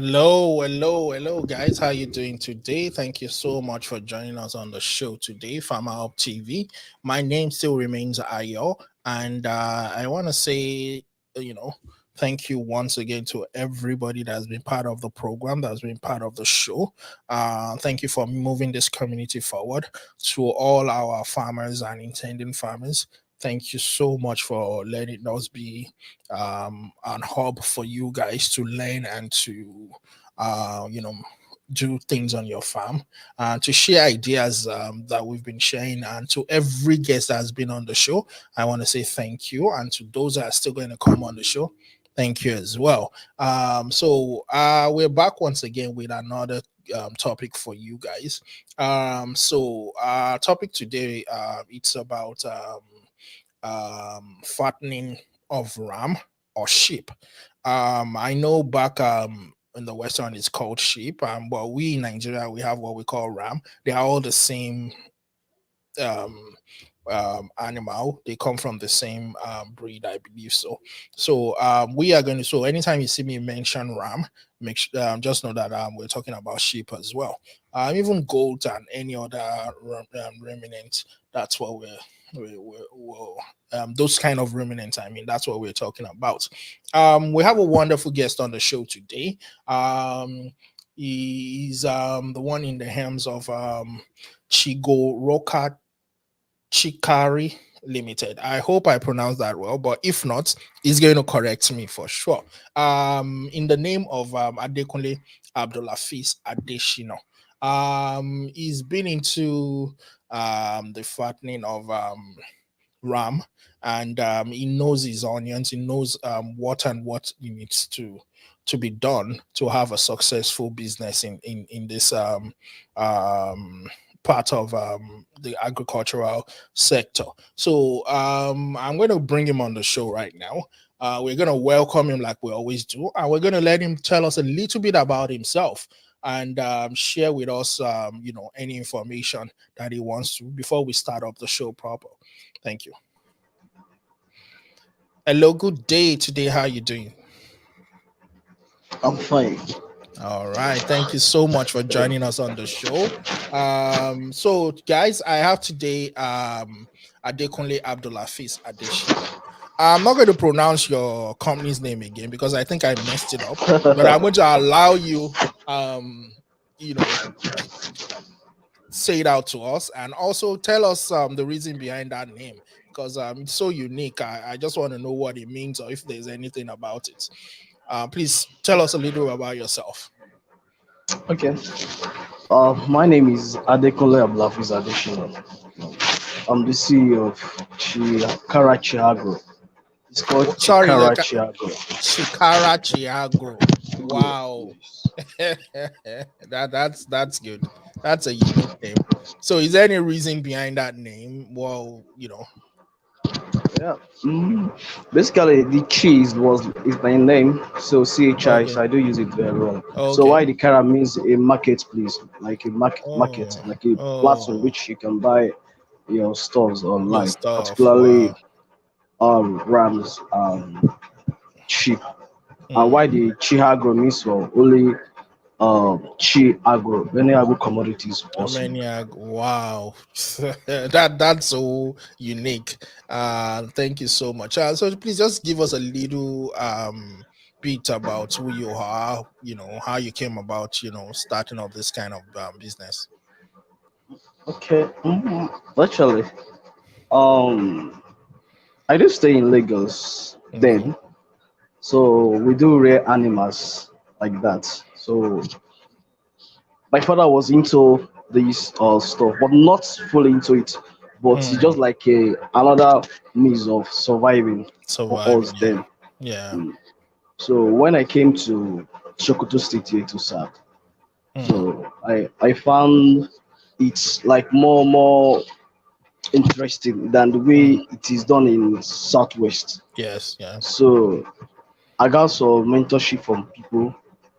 Hello, guys. How you doing today? Thank you so much for joining us on the show today, FarmerHubTV. My name still remains Ayo, and I want to say, you know, thank you once again to everybody that's been part of the program, that's been part of the show. Thank you for moving this community forward. To all our farmers and intending farmers, thank you so much for letting us be an hub for you guys to learn and to uh, you know do things on your farm, to share ideas that we've been sharing. And to every guest that has been on the show, I want to say thank you. And to those that are still going to come on the show, thank you as well. So we're back once again with another topic for you guys. So our topic today, it's about fattening of ram or sheep. I know back in the Western it's called sheep, but we in Nigeria we have what we call ram. They are all the same um, animal. They come from the same breed, I believe so. So we are going to. So anytime you see me mention ram, just know that we're talking about sheep as well. Even goat and any other ruminant. That's what those kind of ruminants. I mean, that's what we're talking about. We have a wonderful guest on the show today. He's the one in the helms of Chiagrochikara Limited. I hope I pronounced that well, but if not, he's going to correct me for sure. In the name of Adekunle Abdulafeez Adeshna. He's been into the fattening of ram, and he knows his onions. He knows what he needs to be done to have a successful business in this part of the agricultural sector. So I'm going to bring him on the show right now. We're going to welcome him like we always do, and we're going to let him tell us a little bit about himself and share with us, any information that he wants to before we start up the show proper. Thank you. Hello, good day today. How are you doing? I'm fine. All right. Thank you so much for joining us on the show. So guys, I have today Adekunle Abdulafeez Adeshna. I'm not going to pronounce your company's name again because I think I messed it up, but I'm going to allow you say it out to us and also tell us the reason behind that name, because it's so unique. I just want to know what it means or if there's anything about it. Please tell us a little about yourself. Okay. My name is Adekunle Abdulafeez Adeshna. I'm the CEO of Chiagrochikara. It's called Sorry, Chiagrochikara. Chiagro. Wow. That's good. That's a unique name. So is there any reason behind that name? Well, Yeah. Basically, the cheese is my name, so CHI. Okay. So I do use it very well. So Okay. why the Kara means a marketplace, like a market, Oh, like a platform oh, which you can buy your stores your online, stuff. particularly Wow. rams, sheep. And why Mm. the Chiagro means for only Chi Agro, any agro commodities also. Maniac. Wow. That's so unique. Thank you so much. So please just give us a little bit about who you are, how you came about, starting up this kind of business. Okay, actually, um, I do stay in Lagos Mm-hmm. then, so we do rare animals like that. So my father was into this stuff, but not fully into it. But it's just Mm. like another means of surviving for us Surviving, yeah. then. Yeah. Mm. So when I came to Sokoto State here to serve, Mm. so I found it's like more interesting than the way Mm. it is done in Southwest. Yes, yeah. So I got some mentorship from people.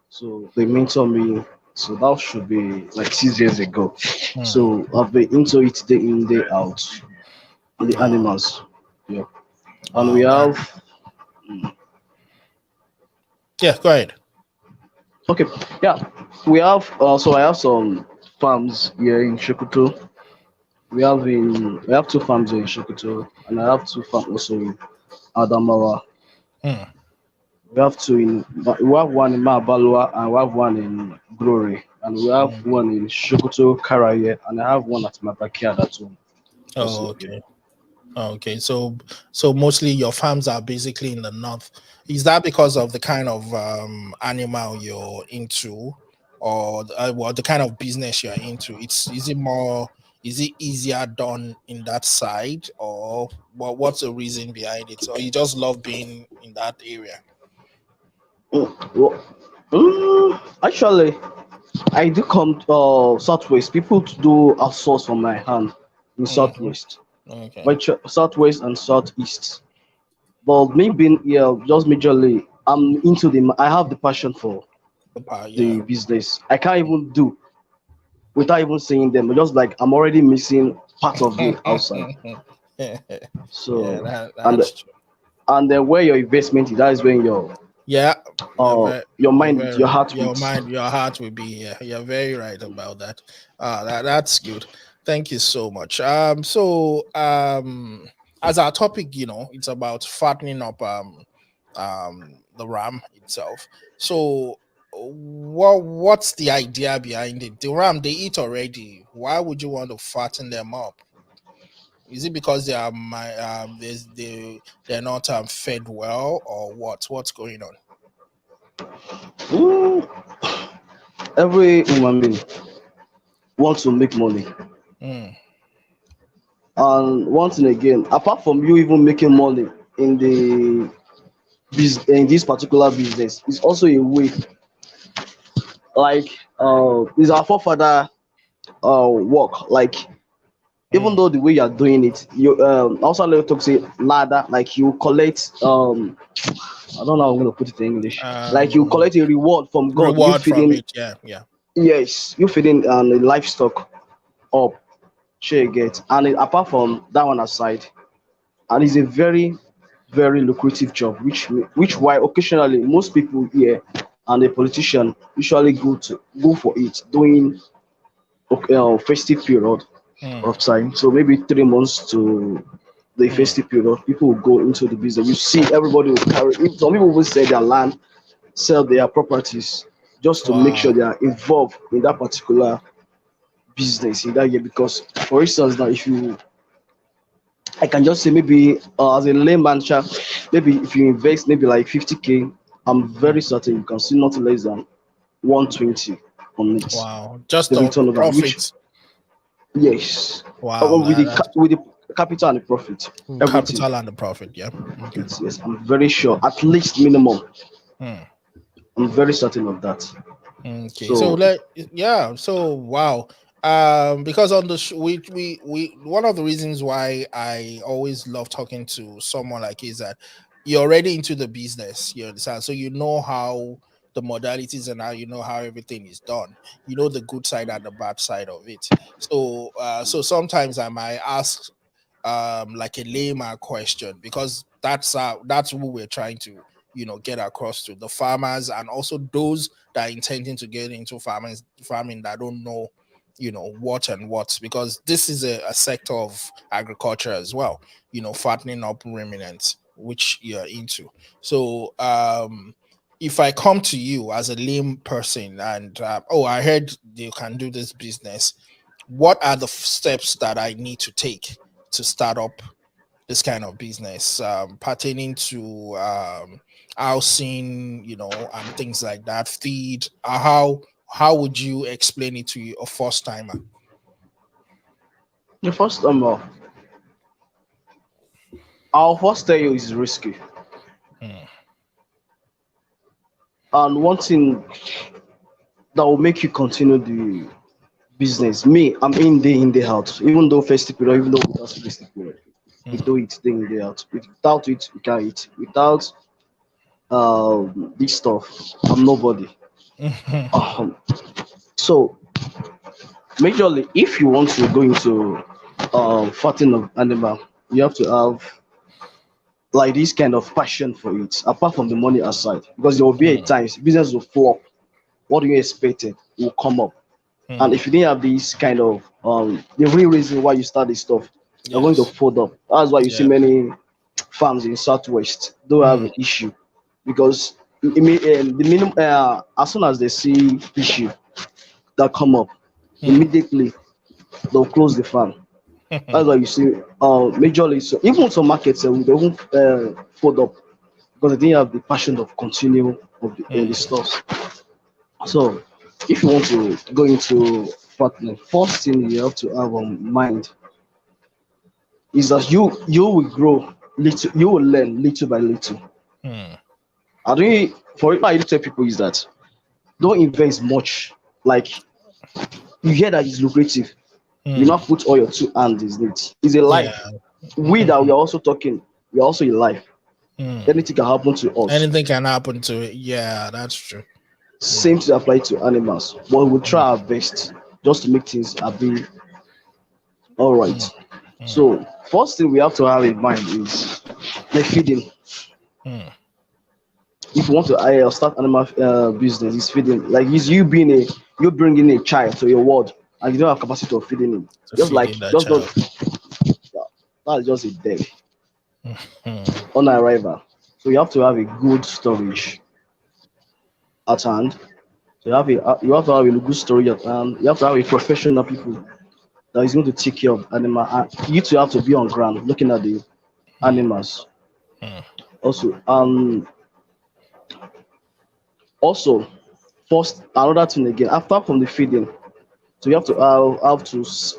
So they mentor me. So that should be like 6 years ago. Mm. So I've been into it day in, day out. The Wow. animals. Yeah. And we Wow. That have Yeah, go ahead. Okay, yeah, we have. So I have some farms here in Shokoto. We have two farms here in Shokoto, and I have two farms also in Adamawa. Hmm. We have one in Mabalua and we have one in Glory, and we have Okay. one in Shokoto Karaye, and I have one at my backyard at home Oh, also. okay. Okay. So mostly your farms are basically in the north. Is that because of the kind of animal you're into, or well, the kind of business you're into? Is it more? Is it easier done in that side, or what's the reason behind it? Or you just love being in that area? Well, actually, I do come southwest. People do outsource from my hand in Hmm. southwest, Okay. southwest and southeast. But me being here, just majorly, I have the passion for The power, yeah. the business. I can't even do without even seeing them. Just like I'm already missing part of the outside. Yeah, So and that's true. and then where your investment is, that is when Yeah, you're very your right. heart Your beats. mind, your heart will be here. You're very right about that. That's good. Thank you so much. As our topic, it's about fattening up the ram itself. So what's the idea behind it? The ram they eat already. Why would you want to fatten them up? Is it because they are they're not fed well, or what? What's going on? Mm, every human being wants to make money. Mm, And one thing again, apart from you even making money in the in this particular business, it's also a way like is our forefather work. Like even mm. though the way you're doing it, you also like to say ladder, like you collect I don't know how I'm gonna put it in English. Like you Um, collect a reward from God. You reward from feeding it. Yeah, yeah. yes, you feeding the livestock up, share get. And apart from that one aside, and it's a very very lucrative job, which why occasionally most people here and a politician usually go for it during festive period Mm, of time. So maybe 3 months to the mm. festive period, people will go into the business. You see, everybody will carry. Some people will sell their land, sell their properties, just to make sure Wow. they are involved in that particular business in that year. Because, for instance, now if you, I can just say maybe as a layman, maybe if you invest maybe like 50K, I'm very Mm. certain you can see not less than 120 on it, Wow. Just the of return over, which profits. yes, Wow. That's with the capital and the profit, everything. capital and the profit. Yeah. Okay. Yes, I'm very sure, at least minimum. Mm. I'm very certain of that. Okay, so So, yeah, so wow. Because on the we one of the reasons why I always love talking to someone like is that you're already into the business, you understand? So you know how the modalities and how everything is done. You know the good side and the bad side of it. So sometimes I might ask like a layman question, because that's who we're trying to get across to the farmers, and also those that are intending to get into farming that don't know what and what, because this is a sector of agriculture as well, fattening up ruminants, which you're into. So if I come to you as a lame person and oh, I heard you can do this business, what are the steps that I need to take to start up this kind of business, pertaining to housing, and things like that, feed? How would you explain it to a first timer? the first our first tell you is risky. Mm, And one thing that will make you continue the business, me, I'm in day out. Even though festive period, even though without festive period, we mm, do it day in, day out. Without it, we can't eat. Without this stuff, I'm nobody. Um, so majorly, if you want to go into fattening of animal, you have to have like this kind of passion for it, apart from the money aside, because there will be a mm, times business will flop. what you expected will come up. Hmm. And if you didn't have this kind of the real reason why you start this stuff, you're going to Yes. fold up. That's why you see Yeah. many farms in Southwest don't have Hmm. an issue, because the minimum as soon as they see issue that come up, Hmm. immediately they'll close the farm. That's why you see majorly, so even some markets they won't fold up because they didn't have the passion of continue of the Hmm. stores. So if you want to go into partner, first thing you have to have on mind is that you will grow little, you will learn little by little. Hmm. I don't for what I tell people is that don't invest much. Like you hear that it's lucrative, you Hmm. not put all your two hands in it. It's a Yeah. life. We that we are also talking, we are also a life. Hmm. Anything can happen to us. Anything can happen to it. Yeah, that's true. Same thing apply to animals. But we'll try our best just to make things a bit all right. Hmm. Hmm. So first thing we have to have in mind is the feeding. Hmm. If you want to start animal business, it's feeding. Like it's you being you bringing a child to your world and you don't have capacity of feeding him. To Just like feeding that just don't. child. That's just a dead Hmm. on arrival. So you have to have a good storage at hand. So you have to have a good storage at hand. You have to have a professional people that is going to take care of animal. And you two have to be on ground looking at the Hmm. animals. Hmm. Also, also, first another thing again. After from the feeding, so you have to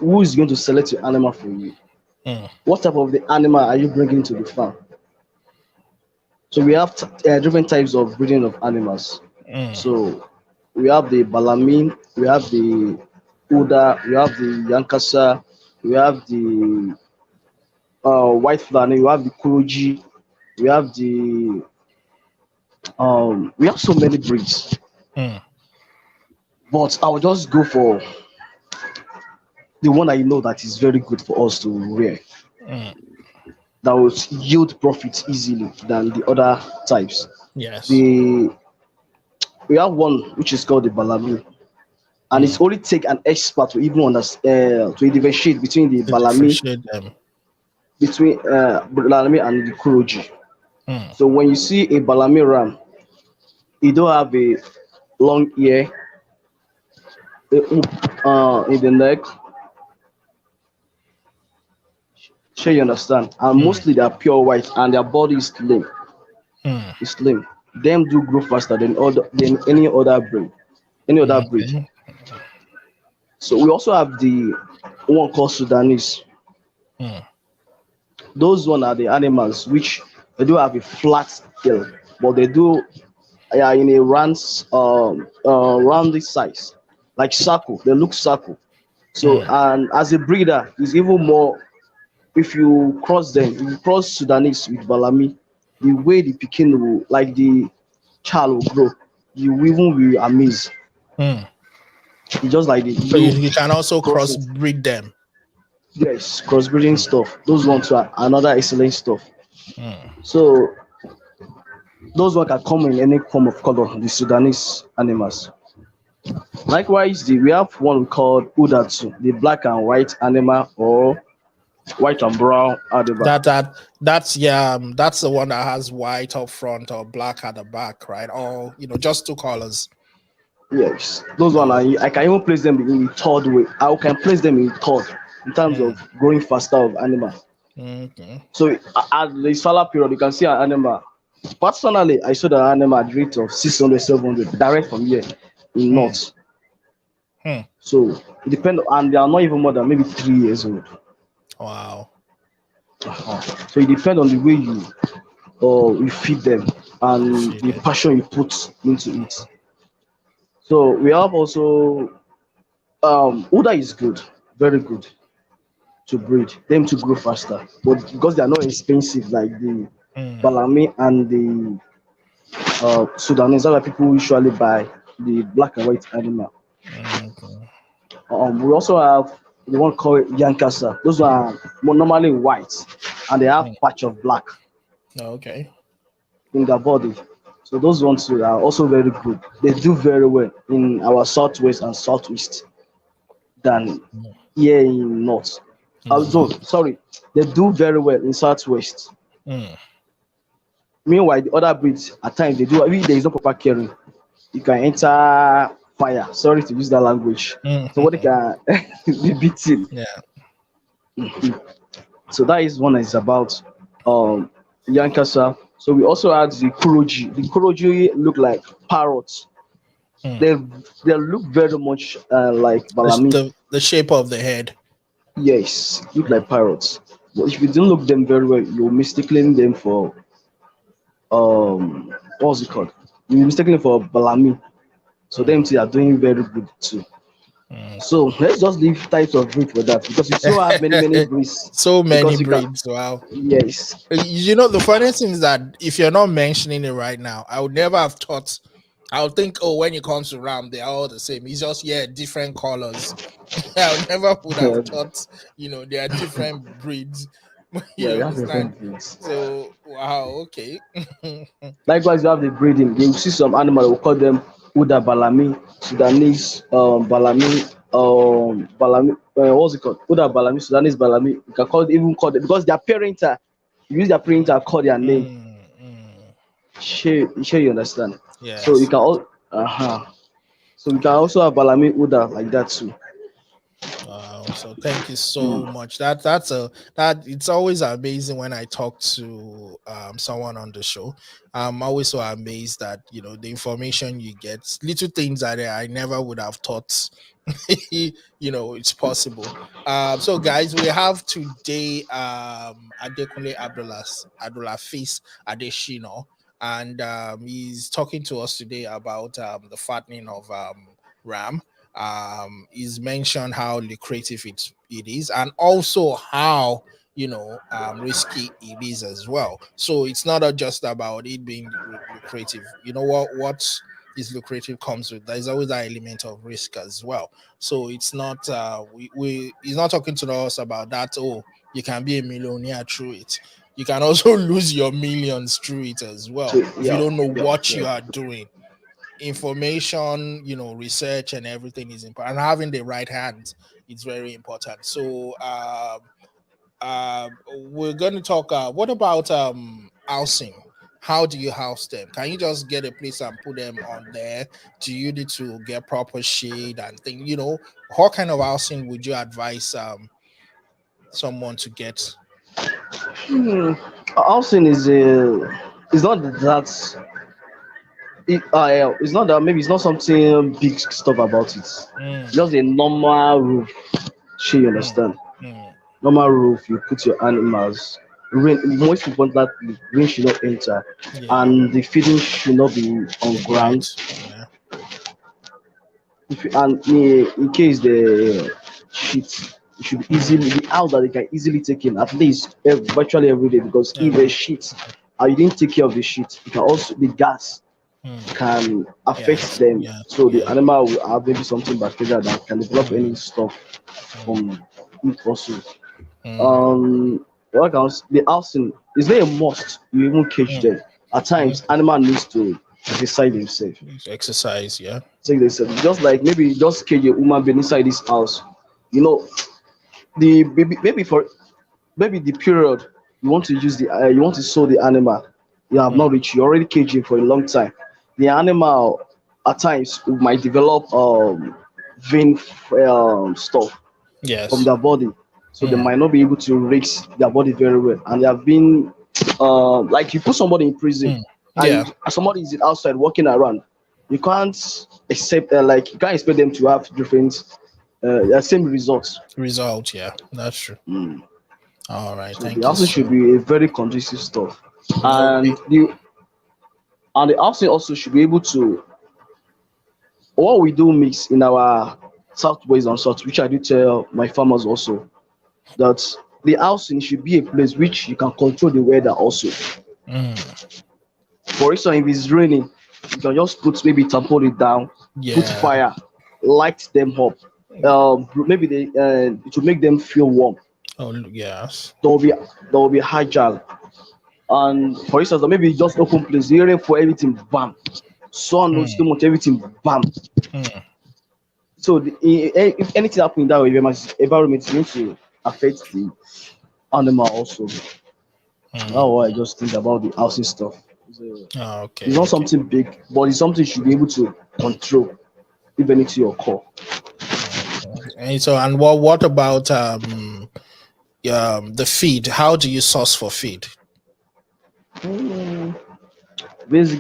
who is going to select your animal for you? Hmm. What type of the animal are you bringing to the farm? So we have different types of breeding of animals. Hmm. So we have the Balamin, we have the Uda, we have the Yankasa, we have the White Fulani, we have the Kuroji, we have the we have so many breeds. Hmm. But I will just go for the one I know that is very good for us to rear, Hmm. that will yield profits easily than the other types. Yes. The We have one which is called the Balami, and Hmm. it's only take an expert to even understand to differentiate between the To Balami, differentiate them. Balami and the Kuroji. Hmm. So when you see a Balami ram, it don't have a long ear, a hook in the neck. Sure, you understand. And Hmm. mostly they are pure white, and their body is slim. Hmm. Is slim. Them do grow faster than any other breed. Any other breed. Okay. So we also have the one called Sudanese. Hmm. Those one are the animals which they do have a flat tail, but they do are in a rounded size, like circle. They look circle. So Hmm. and as a breeder, it's even more. If you cross them, if you cross Sudanese with Balami, the way the Pekin will, like the child will grow, you will even be amazed. Hmm. It's just like the So you you can also crossing. crossbreed them. Yes, crossbreeding stuff. Those ones are another excellent stuff. Hmm. So those one can come in any form of color, the Sudanese animals. Likewise, we have one we call Udatu, the black and white animal or white and brown animal. That's yeah, that's the one that has white up front or black at the back, right? Or just two colors. Yes, those one No. I can even place them in the third way. I can place them in third in terms Hmm. of growing faster of animal. Okay. So at the solar period, you can see an animal. Personally, I saw the animal at rate of 600, 700 direct from here in Hmm. north. Hmm. So it depends, and they are not even more than maybe 3 years old. Wow. So it depends on the way you feed them and Feed the it. passion you put into it. So we have also Uda is good, very good to breed, them to grow faster, but because they are not expensive like the Hmm. Balami and the Sudanese, that's why people usually buy the black and white animal. Okay. We also have the one called Yankasa. Those are more normally white and they have Hmm. patch of black Okay. in their body. So those ones too are also very good. They do very well in our southwest and southeast than here in north. No, No. sorry, they do very well in southwest. Mm. Meanwhile, the other breeds at times they do. If there is no proper caring, you can enter fire. Sorry to use that language. Somebody Mm. can be beaten. Yeah. So that is one that is about Yankasa. So we also had the Kuroji. The Kuroji look like parrots. Mm. They look very much like Balami. The shape of the head. Yes, look Mm. like parrots. But if you don't look them very well, you'll mistakenly them for what's it called? You mistakenly for Balami. So them two are doing very good too. Mm. So let's just leave types of breed for that because we still have many breeds. So many Because you can, breeds. Wow. yes, You know, the funny thing is that if you're not mentioning it right now, I would never have thought. I would think, oh, when it comes to ram, they're all the same. It's just different colors. I never would have yeah, thought, there are different breeds. You yeah, we have understand? different breeds. So wow, okay. Likewise, you have the breeding. You see some animal, we call them Uda Balami, Sudanese Balami, Balami, what's it called? Uda Balami, Sudanese Balami. You can even call them because their parent are, you use their parent are call their name. Mm. Sure, you understand. So you Yes. can all, So we can also have Balami Uda like that too. Wow. So thank you so Mm. much. That it's always amazing when I talk to someone on the show. I'm always so amazed that the information you get, little things that I never would have thought it's possible. So guys, we have today Adekunle Abdulafeez Adeshna, and he's talking to us today about the fattening of ram. He's mentioned how lucrative it is, and also how risky it is as well. So it's not just about it being lucrative. You know what is lucrative comes with, there's always that element of risk as well. So it's not we he's not talking to us about that. Oh, you can be a millionaire through it. You can also lose your millions through it as So well if you yeah, don't know yeah, what you yeah. are doing. Information, research and everything is important. And having the right hands, it's very important. So we're going to talk. What about housing? How do you house them? Can you just get a place and put them on there? Do you need to get proper shade and thing? What kind of housing would you advise someone to get? Hmm. Housing is not that it's not that maybe it's not something big stuff about it. Mm, Just a normal roof. Sure, you mm, understand? mm. Normal roof. You put your animals. Rain. Most importantly, rain should not enter, Yeah, and the feeding should not be on ground. wet. Yeah. And in case the shit, it should be easily Mm, the house that they can easily take in at least virtually every day because if every the day. shit and you didn't take care of the shit, it can also the gas Mm, can affect yes, them. yes, So the yeah. animal will have maybe something bacteria that can develop any Mm, stuff mm, from it also. mm, What else? The housing is not a must. You even cage mm, them. At mm. times, animal needs to decide himself. Exercise, yeah. Take themselves. Just like maybe just cage a human being inside this house. You know, the maybe for maybe the period you want to use the you want to sow the animal, you have Mm, not reached. You already cage him for a long time. The animal at times might develop vein stuff from yes. their body, so they Mm, might not be able to raise their body very well. And they have been like you put somebody in prison mm. Yeah. and somebody is outside walking around, you can't accept like you can't expect them to have different same results. Result, yeah. That's true. Mm. All right. So the Thank you housing should so. be a very conducive stuff, Okay. and the housing also should be able to what we do mix in our southwest and south, which I do tell my farmers also that the housing should be a place which you can control the weather also. Mm, For instance, if it's raining, you can just put maybe tampon it down, put yeah. fire, light them up. Maybe they it will make them feel warm. Oh, yes. There will be high jar. And for instance, maybe just open place, hearing for everything, bam. Sun knows too much, everything, bam. So if anything happen in that environment, it needs to affect the animal also. That's what I just think about the housing stuff. So, it's Okay, not okay. something big, but it's something you should be able to control if anything occur. And so, and what about the feed? How do you source for feed? Mm,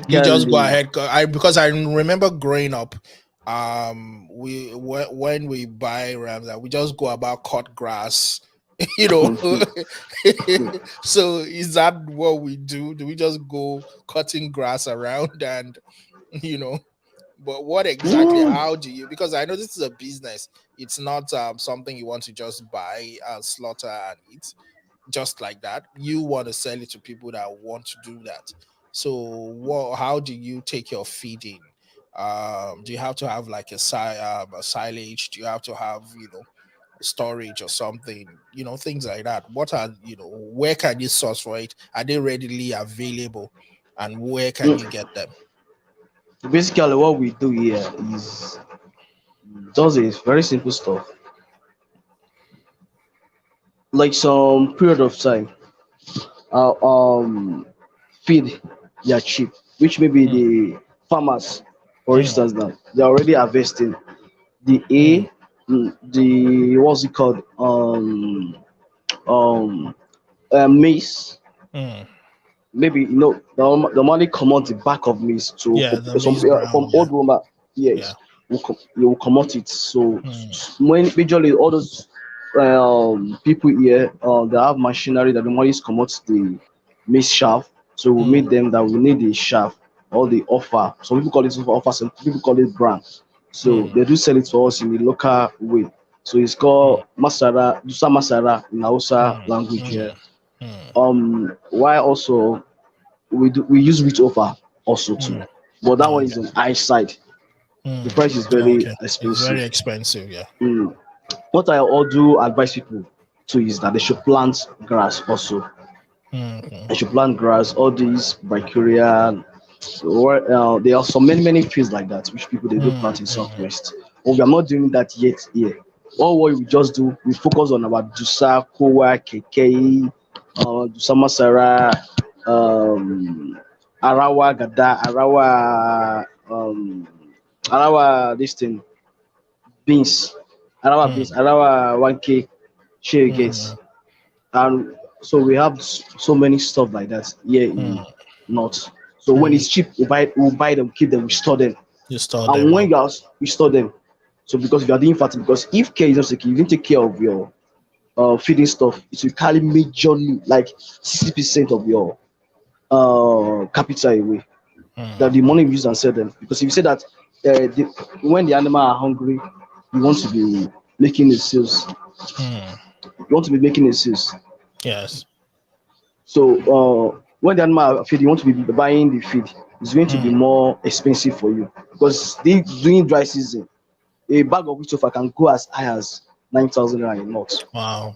You just go Basically, ahead. Because I remember growing up, when we buy rams, we just go about cut grass, you know. So is that what we do? Do we just go cutting grass around and you know? But what exactly? mm, How do you? Because I know this is a business. It's not something you want to just buy and slaughter and eat just like that. You want to sell it to people that want to do that. So how do you take your feeding? Do you have to have like a silage? Do you have to have storage or something? Things like that. What are where can you source for it? Are they readily available? And where can you mm. get them? Basically, what we do here is just a very simple stuff. Like some period of time, uh, um, feed their cheap, which maybe Mm, the farmers, for mm, instance, now they're already harvesting the mm, the what's it called, um, maize. mm. Maybe the money come out the back of maize to Yeah, for the some maize brown. from Yeah, old woman. yeah. Yes, you will come out it. So Mm, when majorly all those people here, they have machinery that the money come out the maize shaft. So we mm, made them that we need the shaft or the offer. Some people call it offer, some people call it brand. So mm, they do sell it to us in the local way. So it's called mm, Masara, Dusa Masara in Hausa mm, language here. mm, mm, Why also we use wheat offer also too, mm. but that one Okay. is on high side. The Mm. price is very Okay. It's very expensive. expensive. Yeah. Mm. What I all do advise people to is that they should plant grass also. Mm-hmm. They should plant grass, all these bacteria. Or there are so many fields like that which people they do plant in Mm-hmm. southwest. But we are not doing that yet here. All what we just do, we focus on our Dusa, Kowa, Keke, Dusa Masara, Arawa, Gada, Arawa, this thing, beans, Arawa 1K, share gets. Mm-hmm. And so we have so many stuff like that here in North. So when Mm-hmm. it's cheap, we buy them, keep them, we store them. You store And them when up. you are, we store them. So because you are doing fatty, because if care is not taken, you didn't take care of your feeding stuff, it will carry majorly like 60% of your capital away. That the money Mm-hmm. we use and sell them. Because if you say that when the animal are hungry, you want to be making a sales. Mm. You want to be making a sales. Yes. So when the animal feed, you want to be buying the feed. It's going to be Mm. more expensive for you because during dry season, a bag of which can go as high as 9,000 naira a month. Wow.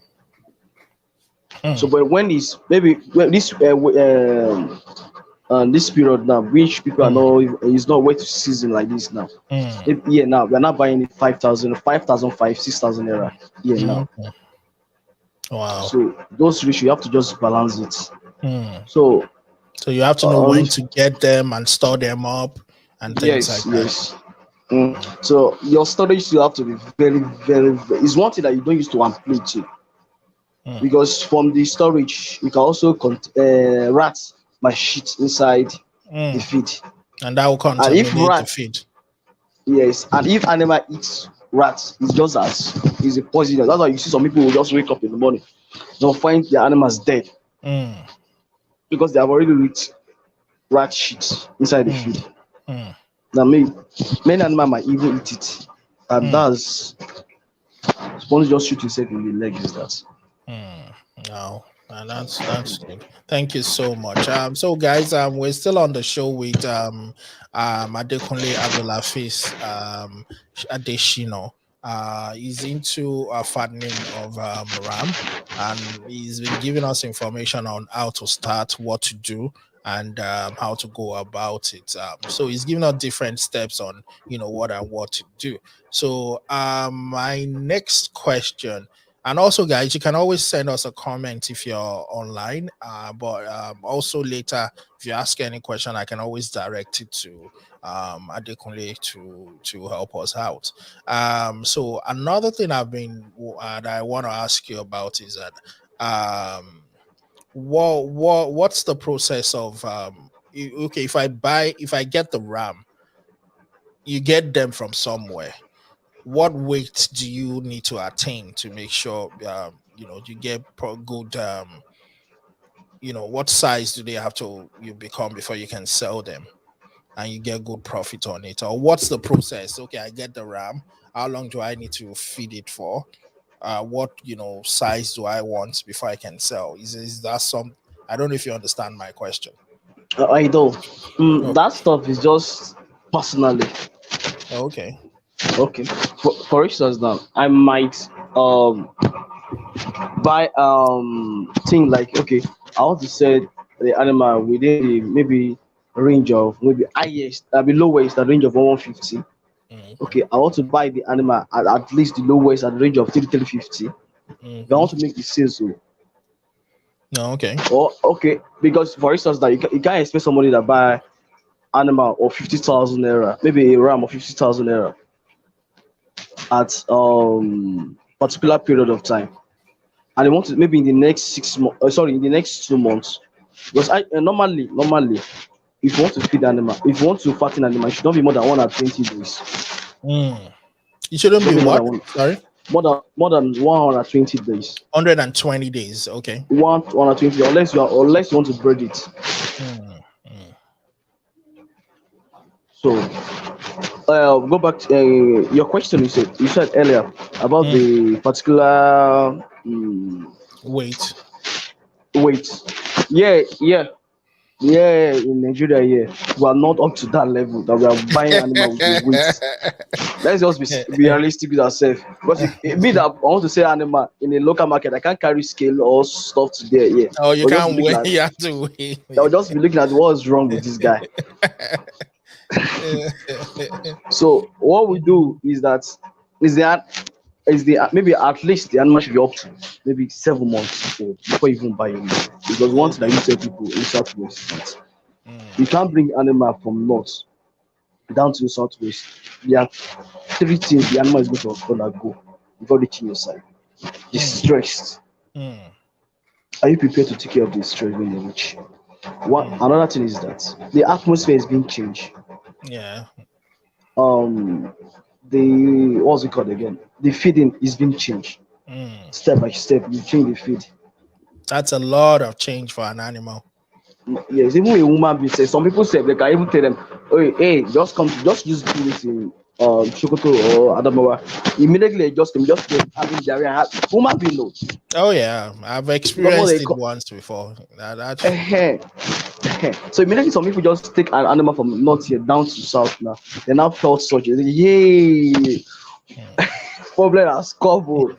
So, Mm. but when it's maybe when this period now, which people are Mm. not, it's not wet season like this now. Mm. Yeah, now we're not buying it 5,000, 5,005, 6,000 naira. Yeah, now. Mm. Wow. So those rich you have to just balance it. Mm. So So you have to know um when to get them and store them up and things like yes, that. yes. So your storage you have to be very. It's one thing that you don't use to one plate it Mm. because from the storage you can also rat my shit inside the Mm. feed. And that will And if contaminate the rat, feed. yes, and if animal eats rat, it's just as it's a poison. That's why you see some people will just wake up in the morning, they'll find their animals dead Mm. because they have already eaten rat shit inside the Mm. feed. Mm. Now, many animal might even eat it, and Mm. that's supposed to just shoot yourself in the leg. Is that? Mm. No, that's good. Thank you so much. So guys, we're still on the show with Adekunle Abdulafeez, Adeshna. He's into fattening of ram, and he's been giving us information on how to start, what to do, and how to go about it. So he's giving us different steps on what and what to do. So my next question, and also guys, you can always send us a comment if you're online, but also later if you ask any question, I can always direct it to Adekunle to help us out. So another thing that I want to ask you about is that what's the process of okay, if I get the ram, you get them from somewhere. What weight do you need to attain to make sure you get good what size do they have to you become before you can sell them and you get good profit on it? Or what's the process? Okay, I get the ram, how long do I need to feed it for? What size do I want before I can sell? Is that some? I don't know if you understand my question. I don't. Oh, That stuff is just personally. okay. Okay. For instance, now I might buy thing like, okay, I want to sell the animal within the maybe range of maybe highest, I mean lowest at range of 150. Okay, I want to buy the animal at least the lowest at the range of 350. If I want to make the sales, so No, okay. or okay, because for instance that you can't expect somebody that buy animal of 50,000 naira, maybe a ram of 50,000 naira at particular period of time, and they want to maybe in the next 6 months, sorry, in the next 2 months. Because normally, if you want to feed animal, if you want to fatten animal, it should not be more than 120 days. It shouldn't Not be be more what? than one, Sorry? more than 120 days. 120 days. Okay. 120, unless you want to breed it. Mm, mm. So go back to your question. You said earlier about Mm. the particular Wait. weight. Yeah, in Nigeria, yeah, we are not up to that level that we are buying animal with the weight. Let's just be realistic with ourselves. Because if me that I want to sell animal in a local market, I can't carry scale or stuff to there. Yeah, Oh, you I'll just be can't looking wait. at You have to wait. I'll just be looking at what's wrong with this guy. So what we do is that is the maybe at least the animal should be up to maybe 7 months old before you even buy it. Because one thing that you tell people in Southwest is that you can't bring animal from north down to the Southwest. There are three things the animal is going to undergo before reaching your side. The stress. Mm, Are you prepared to take care of the stress when they reach? One mm. another thing is that the atmosphere is being changed. Yeah. Um, the what's it called again? The feeding is being changed Mm. step by step. You change the feed. That's a lot of change for an animal. Yes, even a woman being says some people say they can even tell them, hey, just use this in Shokoto or Adamawa. Immediately just get having diarrhea. Woman being no. Oh yeah, I've Because what experienced they it call once before. That's true. so immediately some people just take an animal from north here down to south now. They now felt such a yay problem has come.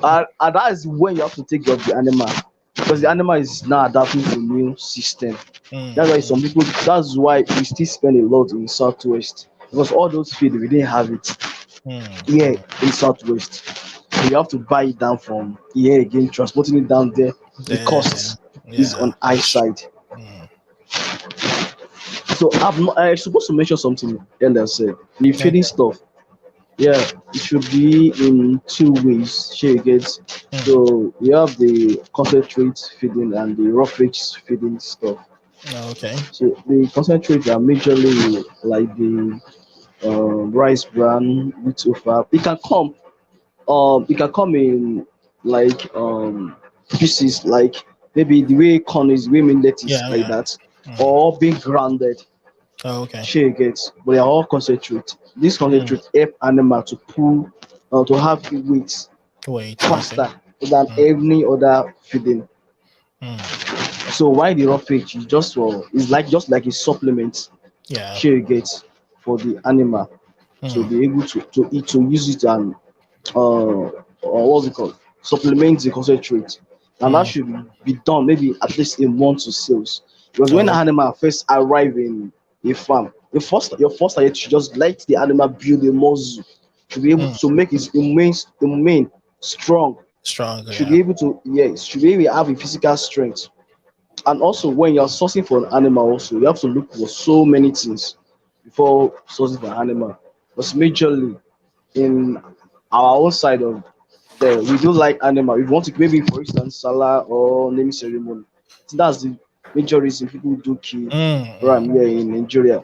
And that is when you have to take care of the animal. Because the animal is now adapting to the new system. That's why some people. That's why we still spend a lot in Southwest because all those feed we didn't have it here in Southwest. So you have to buy it down from here again, transporting it down there. The cost is Yeah, on high that's side. mm, So I supposed to mention something earlier. Said the feeding okay. stuff. Yeah, it should be in two ways. Sure, you get. So you have the concentrate feeding and the roughage feeding stuff. Okay. So the concentrates are majorly like the rice bran, wheat offer. It can come in like pieces, like maybe the way corn is, the way millet is Yeah, like yeah. that, Mm. or being grounded. Okay. Share gets, but they are all concentrate. This Mm. concentrate help animal to pull, to have the weight Wait. Okay. faster than Mm. any other feeding. Mm. So why the roughage is just for is like just like a supplement. Yeah. Share gets for the animal to Mm. be able to eat, to use it and or what's it called, supplement the concentrate, and that Mm. should be done maybe at least a month to sales. Because when the Oh. animal first arrive in a farm, your first target should just let the animal build a muscle to be able Mm. to make his immune strong. Stronger, Should yeah. be able to, yes, should be able to have a physical strength. And also when you're sourcing for an animal, also you have to look for so many things before sourcing for an animal. Because majorly in our own side of there, we do like animal. If you want to, maybe for instance, Salah or naming ceremony, so that's the major reason people do kill Mm. ram Mm. here in Nigeria.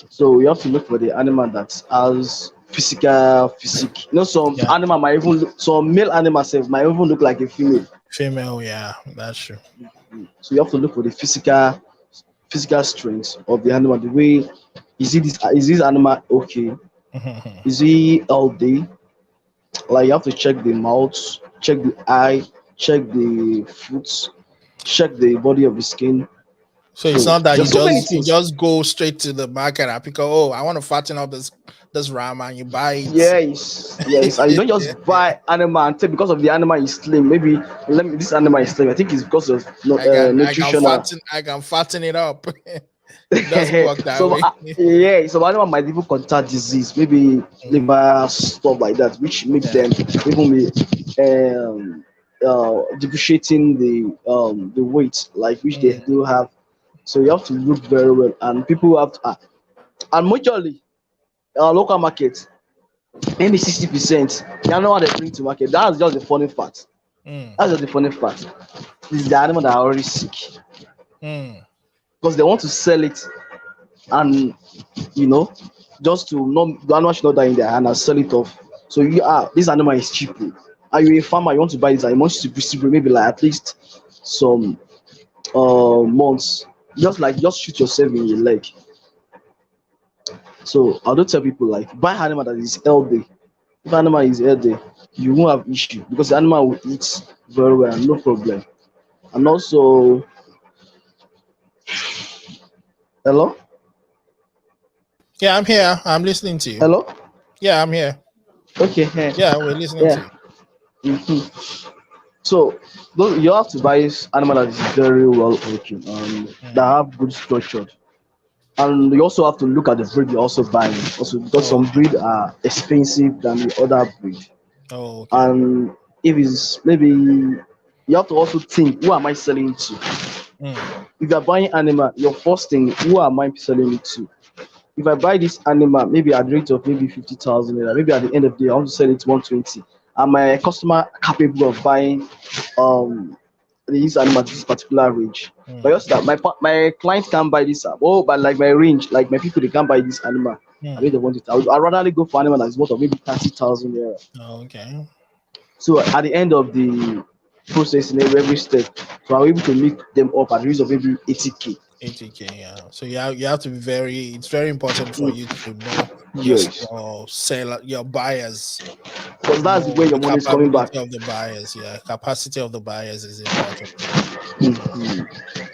So we have to look for the animal that has physical physique. You know, some Yeah. animal might even look, some male animals might even look like a female. Female, yeah, that's true. So you have to look for the physical strength of the animal. The way is this animal okay? Is he healthy? Like you have to check the mouth, check the eye, check the foot, check the body of the skin. So it's So not that there's so many you things. just go straight to the market and pick up, oh, I want to fatten up this ram, and you buy it. Yes, yes. And you don't just buy animal and take because of the animal is slim. Maybe let me this animal is slim. I think it's because of nutritional. I can fatten it up. It doesn't work that So way. yeah, so animal might even contact disease, maybe Mm. liver stuff like that, which make Yeah. them even be depreciating the weight like which they Mm. do have. So you have to look very well, and people have to, and majorly our local market, maybe 60%, they are not what they bring to market. That's just the funny fact. Mm. That's just the funny fact. This is the animal that are already sick Mm. because they want to sell it, and you know, just to not the animal should not die in their hand and sell it off. So you are this animal is cheap. Are you a farmer? You want to buy this? I want you to distribute maybe like at least some months. Just shoot yourself in your leg. So I don't tell people like buy animal that is healthy. If animal is healthy, you won't have issue because the animal will eat very well, no problem. And also, hello, Yeah, I'm here. I'm listening to you. hello, Yeah, I'm here. okay, yeah, Yeah, we're listening to yeah. you. So you have to buy animal that is very well looking and that Mm. have good structure. And you also have to look at the breed you're also buying, also because Oh, some okay. breed are expensive than the other breed. Oh, okay. And if it's maybe you have to also think, who am I selling to? Mm. If you're buying animal, your first thing, who am I selling it to? If I buy this animal, maybe at the rate of maybe 50,000 naira, maybe at the end of the day, I want to sell it 120. Am I a customer capable of buying this animal this particular range? But Mm. just that my client can't buy this, but like my range, like my people, they can't buy this animal. I mean, Mm. they want it. I'd rather go for animal that's worth of maybe 30,000 naira. Oh, okay. So at the end of the process in every step, so I'm able to make them up at the rate of maybe 80k. 80K, yeah. So you have to be it's very important for you to know Yes, your seller, your buyers, because that's know where your the money is coming back. capability of the buyers. Yeah, capacity of the buyers is important. Mhm.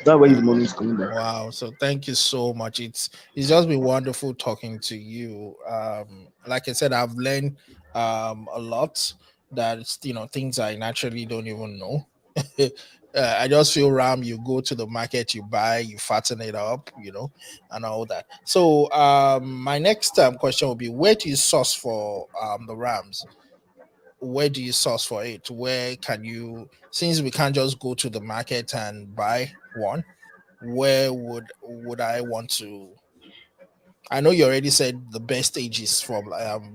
That way Yeah. the money is coming back. Wow. So thank you so much. It's just been wonderful talking to you. Like I said, I've learned a lot that things I naturally don't even know. I just feel ram, you go to the market, you buy, you fatten it up, and all that. So my next question will be, where do you source for the rams? Where do you source for it? Where can you, since we can't just go to the market and buy one, where would I want to? I know you already said the best age is from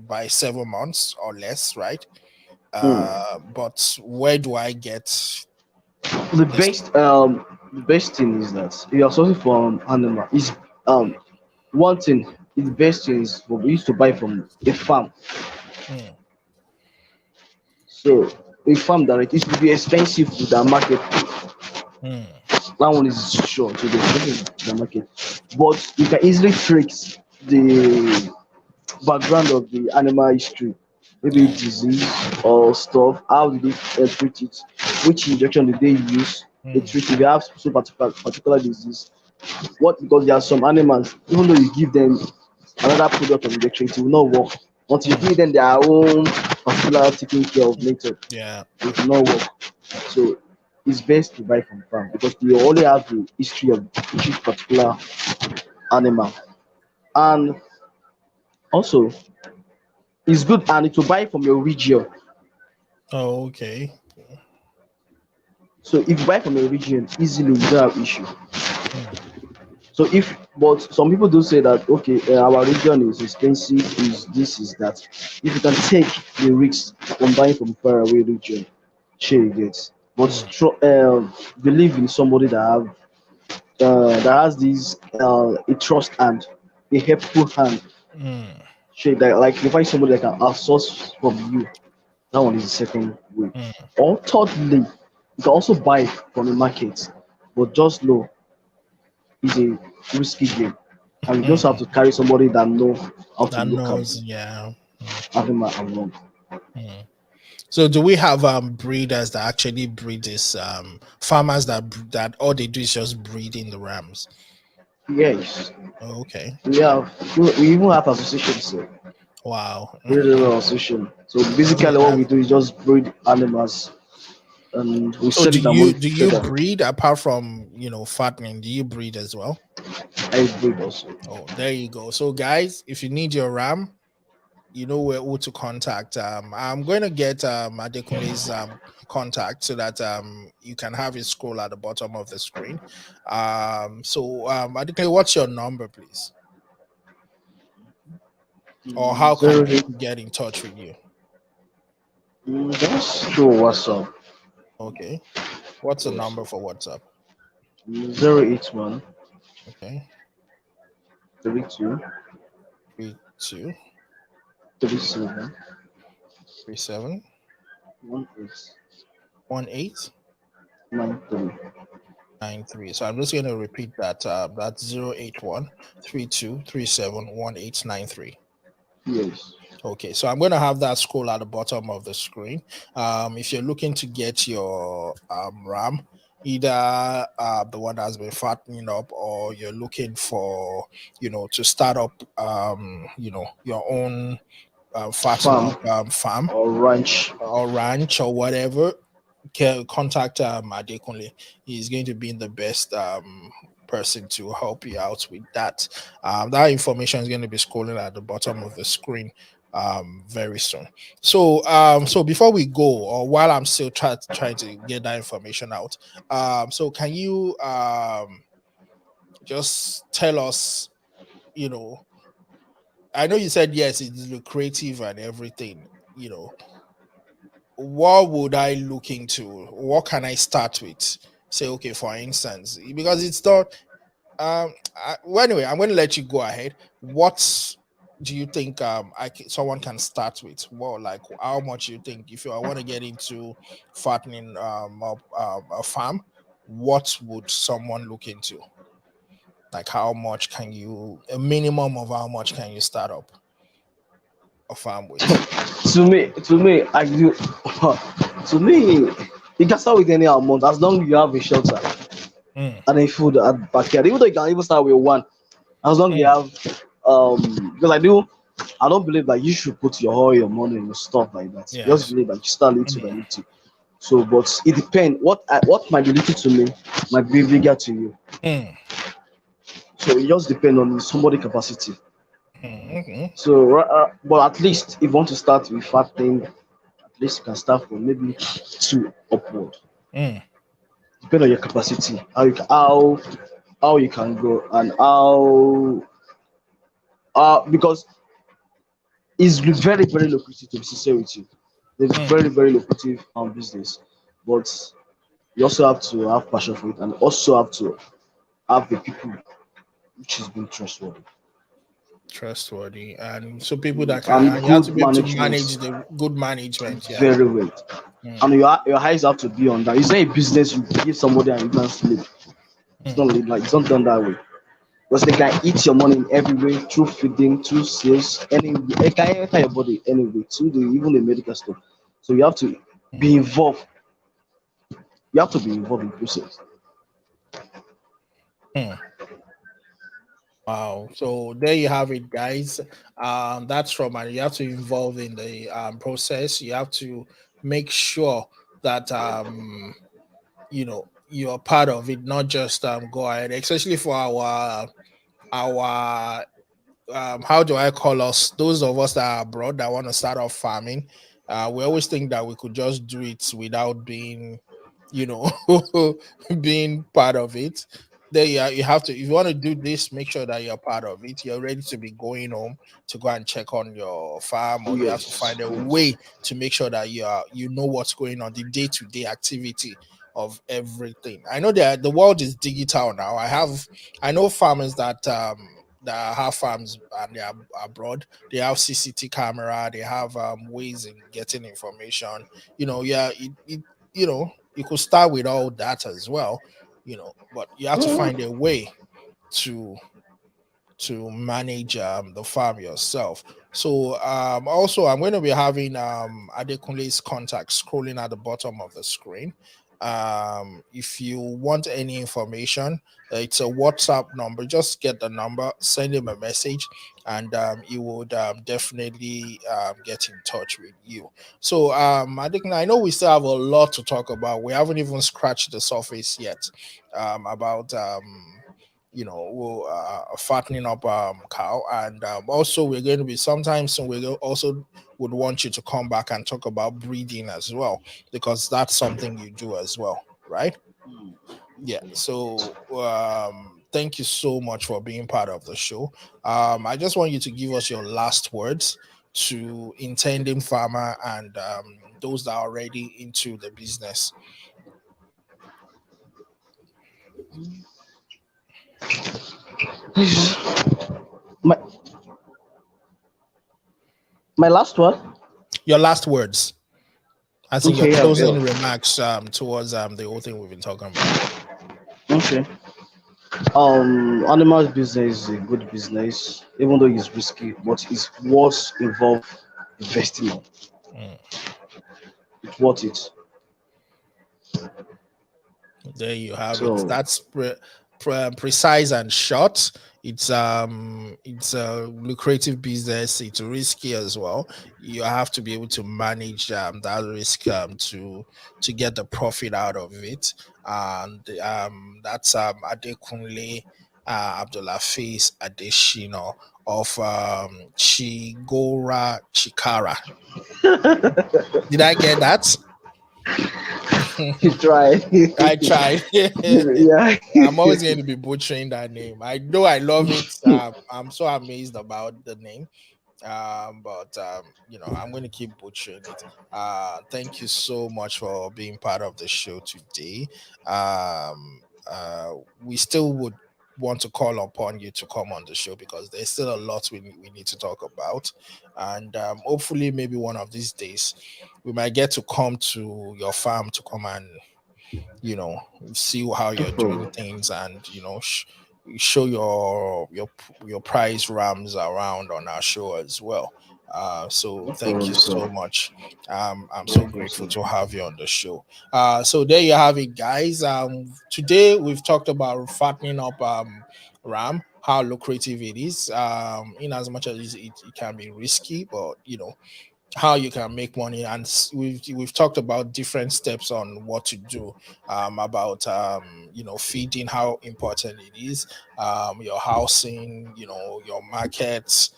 by 7 months or less, right? Hmm. But where do I get The this? best thing is that if you are sourcing from animal is one thing. The best thing is for we used to buy from a farm. Mm, So a farm direct it will be expensive to the market. mm, That one is sure to be expensive to the market, but you can easily trace the background of the animal history, maybe yeah. disease or stuff. How did they treat it? Which injection did they use? They Mm, treat if they have so particular disease. What because there are some animals, even though you give them another product of injection, it will not work. Once you give them their own particular taking care of method, Yeah. it will not work. So it's best to buy from farm because they only have the history of each particular animal. And also it's good and it will buy from your region. Oh, okay. So if you buy from your region easily, you don't have issue. Mm, So if but some people do say that okay, our region is expensive, is this, is that. If you can take the risk from buying from faraway region, sure you get. But mm, believe in somebody that has this a trust and a helpful hand. mm, Sure, that like you find somebody that can outsource from you. That one is the second way. mm, Or thirdly, you can also buy from the market, but just know it's a risky game. And you just have mm. to carry somebody that know how to That look at knows, yeah. Mm, animal along. mm. So do we have breeders that actually breed this farmers that all they do is just breeding the rams? Yes, Oh, okay. we even have associations. So Wow. breeding association. So Okay. basically, what we do is just breed animals and we So sell do it you among do each you other. breed apart from fattening? Do you breed as well? I breed also. Oh, there you go. So guys, if you need your ram, you know where who to contact. I'm going to get Adekunle's contact so that you can have it scroll at the bottom of the screen. So Adekunle, what's your number, please? Or how can Zero eight. people get in touch with you? That's true. WhatsApp. Okay. What's the Yes. number for WhatsApp? 081 Okay. 32 32 37 37 18 93. 93. So I'm just going to repeat that. That's 081 32371893. Yes. Okay, so I'm going to have that scroll at the bottom of the screen. If you're looking to get your RAM, either the one that's been fattening up, or you're looking for, to start up, your own fatten Farm up farm or ranch. or ranch or whatever, contact Adekunle. He's going to be the best person to help you out with that. That information is going to be scrolling at the bottom of the screen very soon. So before we go, or while I'm still trying to get that information out, so can you just tell us, you know, I know you said yes, it's lucrative and everything, what would I look into? What can I start with? Say, okay, for instance, because it's not. Well, anyway, I'm going to let you go ahead. What do you think someone can start with? Well, like how much you think if I want to get into fattening a farm, what would someone look into? Like how much can you? A minimum of how much can you start up a farm with? To me, I do. To me, you can start with any amount as long as you have a shelter Mm, and a food at backyard. Even though you can even start with one, as long as you mm, have because I don't believe that you should put all your money in stuff like that. Just yes. believe that you start little by Mm, little. So, but it depends. What might be little to me might be bigger to you. mm, So it just depends on somebody capacity. mm, mm, So, but at least if you want to start with fat thing, at least you can start from maybe two upward. mm. Depend on your capacity, how you can grow and how because it's very very lucrative to be sincere with you. It's Mm. very very lucrative business, but you also have to have passion for it and also have to have the people which has been trustworthy Trustworthy, and so people that can, and and you have to good be able to management. manage the good management. Yeah. Very well. Mm, And your eyes have to be on that. It's not a business you give somebody and you can sleep. It's mm, not like it's not done that way. Because they can eat your money in every way through feeding, through sales, any they can enter your body anyway, through the even the medical stuff. So you have to be mm. involved. You have to be involved in the process. Mm. So there you have it, guys. That's from, and you have to involve in the process. You have to make sure that you're part of it, not just go ahead, especially for our how do I call us? Those of us that are abroad that want to start off farming, we always think that we could just do it without being, you know, being part of it. There you have to. If you want to do this, make sure that you're part of it. You're ready to be going home to go and check on your farm, or you have to Yes, find a yes. way to make sure that you know what's going on, the day-to-day activity of everything. I know that the world is digital now. I know farmers that have farms and they are abroad. They have CCT camera. They have ways in getting information. Yeah, you could start with all that as well. But you have to find a way to manage the farm yourself. So also I'm going to be having Adekunle's contact scrolling at the bottom of the screen. If you want any information, it's a WhatsApp number. Just get the number, send him a message, and he would definitely get in touch with you. So I know we still have a lot to talk about. We haven't even scratched the surface yet about we'll fattening up cow, and also we're going to be sometimes soon we also would want you to come back and talk about breeding as well, because that's something you do as well, right? Yeah. So thank you so much for being part of the show. I just want you to give us your last words to intending farmer and those that are already into the business. My my last one. Your last words, as in your Okay, closing yeah. remarks towards the whole thing we've been talking about. Okay. Animals business is a good business, even though it's risky, but it's worth involved investing in. Mm. It's worth it. There you have it. So That's precise and short. It's a lucrative business. It's risky as well. You have to be able to manage that risk to get the profit out of it. And that's Adekunle Abdulafeez Adeshna of Chikara. Did I get that? you try. I tried. Yeah. I'm always going to be butchering that name. I know I love it. I'm so amazed about the name. But I'm going to keep butchering it. Thank you so much for being part of the show today. We still would want to call upon you to come on the show because there's still a lot we need to talk about, and hopefully maybe one of these days we might get to come to your farm to come and you know see how No you're doing problem. things, and show your prize rams around on our show as well. So No thank problem, you sir. so much. I'm so Welcome, grateful sir. to have you on the show. So there you have it, guys. Today we've talked about fattening up ram, how lucrative it is, in as much as it can be risky, but how you can make money, and we've talked about different steps on what to do, about feeding, how important it is, your housing, your markets,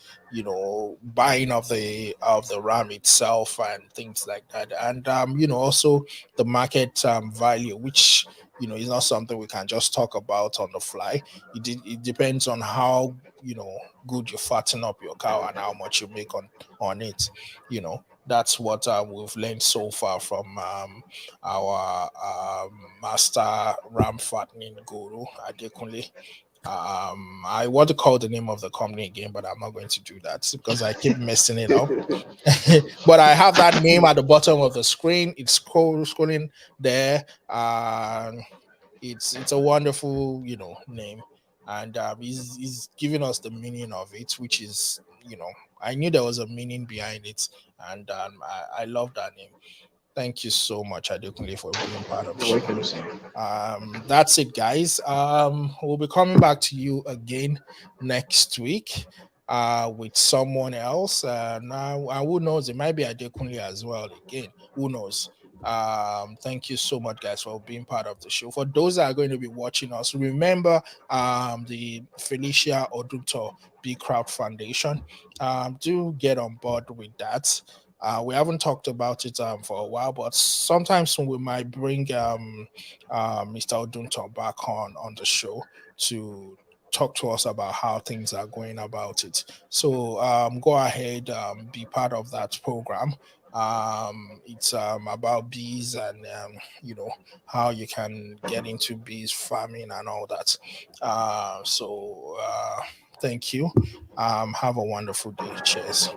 buying of the ram itself and things like that, and also the market value, which is not something we can just talk about on the fly. It depends on how good you fatten up your cow and how much you make on it. That's what we've learned so far from our master ram fattening guru Adekunle. I want to call the name of the company again, but I'm not going to do that because I keep messing it up. But I have that name at the bottom of the screen. It's scrolling there. It's a wonderful name, and he's giving us the meaning of it, which is I knew there was a meaning behind it, and I love that name. Thank you so much, Adekunle, for being part of the You're show. welcome, sir. That's it, guys. We'll be coming back to you again next week with someone else. Now, who knows? It might be Adekunle as well. Again, who knows? Thank you so much, guys, for being part of the show. For those that are going to be watching us, remember the Felicia Oduto Big Crowd Foundation. Do get on board with that. We haven't talked about it for a while, but sometimes we might bring Mr. Odunton back on the show to talk to us about how things are going about it. So go ahead, be part of that program. It's about bees and how you can get into bees farming and all that. So thank you. Have a wonderful day. Cheers.